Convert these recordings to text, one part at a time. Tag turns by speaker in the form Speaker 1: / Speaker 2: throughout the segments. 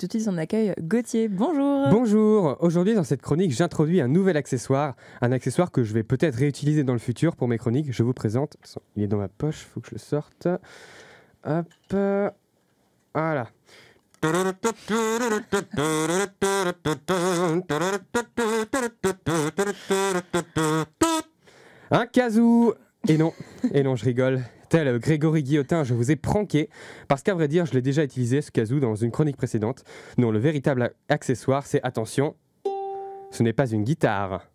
Speaker 1: tout de suite on accueille Gauthier. Bonjour.
Speaker 2: Bonjour. Aujourd'hui dans cette chronique j'introduis un nouvel accessoire, un accessoire que je vais peut-être réutiliser dans le futur pour mes chroniques. Je vous présente, il est dans ma poche, faut que je le sorte. Hop, voilà. Un kazoo. Et non, je rigole. Tel Grégory Guillotin, je vous ai pranké, parce qu'à vrai dire, je l'ai déjà utilisé, ce kazoo, dans une chronique précédente. Non, le véritable accessoire, c'est, attention, ce n'est pas une guitare,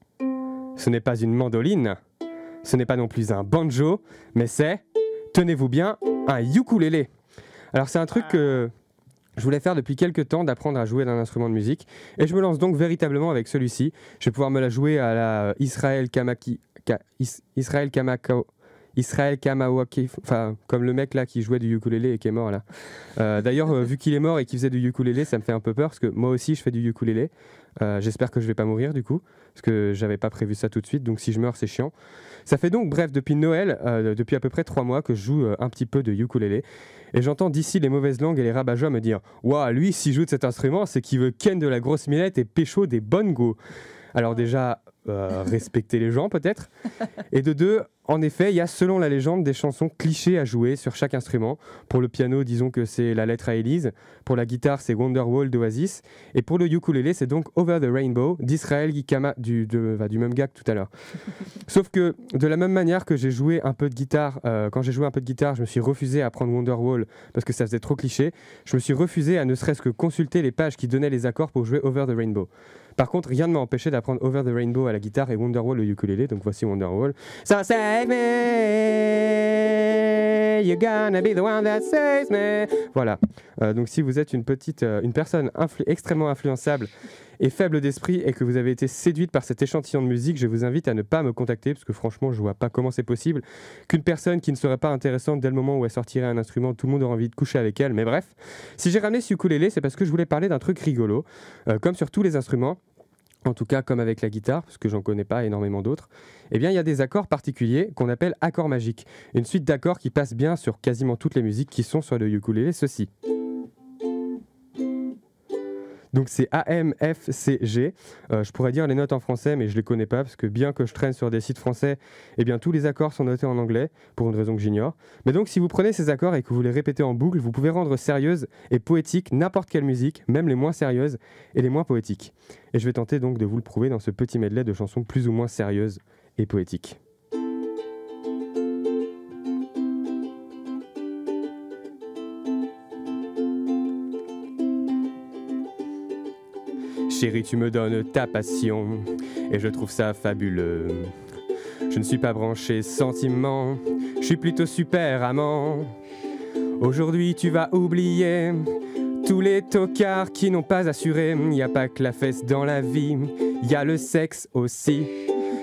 Speaker 2: ce n'est pas une mandoline, ce n'est pas non plus un banjo, mais c'est, tenez-vous bien, un ukulélé. Alors c'est un truc que je voulais faire depuis quelques temps, d'apprendre à jouer d'un instrument de musique, et je me lance donc véritablement avec celui-ci. Je vais pouvoir me la jouer à la Israël Kamawaki, enfin comme le mec là qui jouait du ukulélé et qui est mort là. D'ailleurs, vu qu'il est mort et qu'il faisait du ukulélé, ça me fait un peu peur parce que moi aussi je fais du ukulélé. J'espère que je vais pas mourir du coup, parce que j'avais pas prévu ça tout de suite, donc si je meurs c'est chiant. Ça fait donc, bref, depuis Noël, depuis à peu près 3 mois que je joue un petit peu de ukulélé, et j'entends d'ici les mauvaises langues et les rabat-joie me dire « Waouh, lui s'il joue de cet instrument, c'est qu'il veut ken de la grosse millette et pécho des bonnes go ». Alors déjà, respecter les gens peut-être, et de deux, en effet, il y a selon la légende des chansons clichés à jouer sur chaque instrument. Pour le piano, disons que c'est La lettre à Élise, pour la guitare c'est Wonderwall d'Oasis, et pour le ukulélé c'est donc Over the Rainbow d'Israël Kama du même gars que tout à l'heure. Sauf que de la même manière que j'ai joué un peu de guitare, quand j'ai joué un peu de guitare, je me suis refusé à prendre Wonderwall parce que ça faisait trop cliché. Je me suis refusé à ne serait-ce que consulter les pages qui donnaient les accords pour jouer Over the Rainbow. Par contre, rien ne m'a empêché d'apprendre Over the Rainbow à la guitare et Wonderwall au ukulélé, donc voici Wonderwall. So save me, you're gonna be the one that saves me. Voilà. Donc si vous êtes une personne extrêmement influençable et faible d'esprit et que vous avez été séduite par cet échantillon de musique, je vous invite à ne pas me contacter parce que franchement je vois pas comment c'est possible qu'une personne qui ne serait pas intéressante dès le moment où elle sortirait un instrument, tout le monde aurait envie de coucher avec elle. Mais bref, si j'ai ramené ce ukulélé, c'est parce que je voulais parler d'un truc rigolo. Comme sur tous les instruments, en tout cas comme avec la guitare, parce que j'en connais pas énormément d'autres, eh bien il y a des accords particuliers qu'on appelle accords magiques. Une suite d'accords qui passent bien sur quasiment toutes les musiques qui sont sur le ukulélé, ceci. Donc c'est A, M, F, C, G. Je pourrais dire les notes en français, mais je les connais pas, parce que bien que je traîne sur des sites français, eh bien tous les accords sont notés en anglais, pour une raison que j'ignore. Mais donc si vous prenez ces accords et que vous les répétez en boucle, vous pouvez rendre sérieuse et poétique n'importe quelle musique, même les moins sérieuses et les moins poétiques. Et je vais tenter donc de vous le prouver dans ce petit medley de chansons plus ou moins sérieuses et poétiques. Chérie, tu me donnes ta passion et je trouve ça fabuleux. Je ne suis pas branché sentiment, je suis plutôt super amant. Aujourd'hui tu vas oublier tous les tocards qui n'ont pas assuré. Y a pas que la fesse dans la vie, y a le sexe aussi.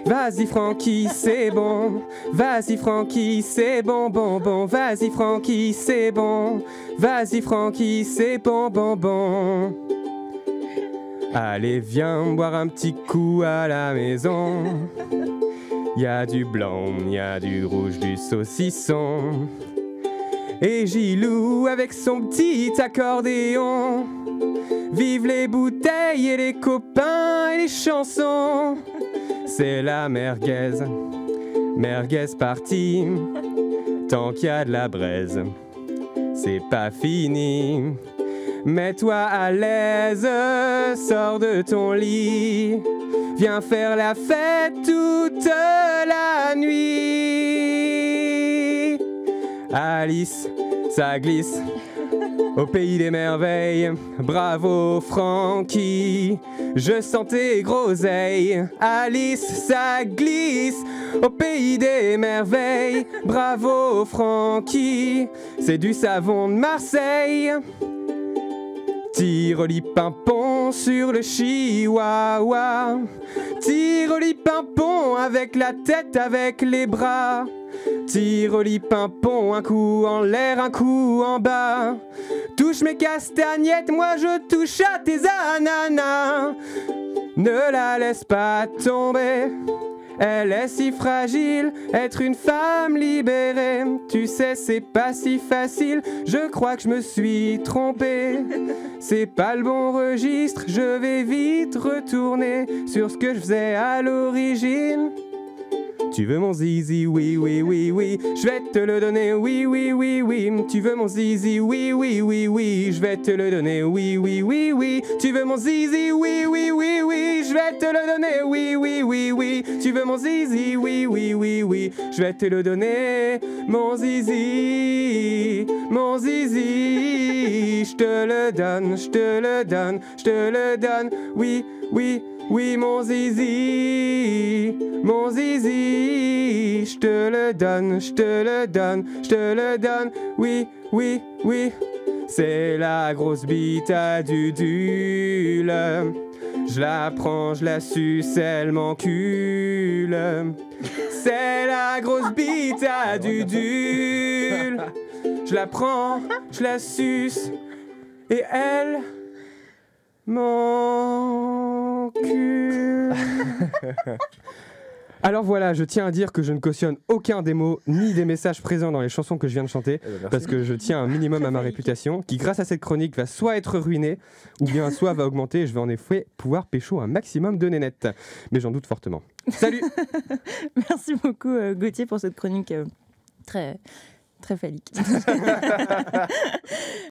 Speaker 2: Vas-y Francky, c'est bon. Vas-y Francky, c'est bon, bon, bon. Vas-y Francky, c'est bon. Vas-y Francky, c'est bon, bon, bon. Allez, viens boire un petit coup à la maison. Y a du blanc, y a du rouge, du saucisson. Et Gilou avec son petit accordéon. Vive les bouteilles et les copains et les chansons. C'est la merguez, merguez partie. Tant qu'il y a de la braise, c'est pas fini. Mets-toi à l'aise, sors de ton lit. Viens faire la fête toute la nuit. Alice, ça glisse au pays des merveilles. Bravo Francky, je sens tes groseilles. Alice, ça glisse au pays des merveilles. Bravo Francky, c'est du savon de Marseille. Tiroli-pimpon sur le chihuahua. Tiroli-pimpon avec la tête, avec les bras. Tiroli-pimpon, un coup en l'air, un coup en bas. Touche mes castagnettes, moi je touche à tes ananas. Ne la laisse pas tomber, Elle est si fragile, être une femme libérée. Tu sais, c'est pas si facile, je crois que je me suis trompé. C'est pas le bon registre, je vais vite retourner sur ce que je faisais à l'origine. Tu veux mon zizi, oui, oui, oui, oui, je vais te le donner, oui, oui, oui, oui. Tu veux mon zizi, oui, oui, oui, oui, je vais te le donner, oui, oui, oui, oui. Tu veux mon zizi, oui, oui, oui, oui, je vais te le donner, oui, oui, oui, oui. Tu veux mon zizi, oui, oui, oui, oui, je vais te le donner, mon zizi, je te le donne, je te le donne, je te le donne, oui, oui. Oui, mon zizi, je te le donne, je te le donne, je te le donne, oui, oui, oui. C'est la grosse bite à Dudule. Je la prends, je la suce, elle m'encule. C'est la grosse bite à Dudule. Je la prends, je la suce, et elle m'encule. Alors voilà, je tiens à dire que je ne cautionne aucun des mots ni des messages présents dans les chansons que je viens de chanter, parce que je tiens un minimum à ma réputation, qui grâce à cette chronique va soit être ruinée, ou bien soit va augmenter, et je vais en effet pouvoir pécho un maximum de nénettes. Mais j'en doute fortement. Salut.
Speaker 1: Merci beaucoup Gauthier pour cette chronique très, très phallique.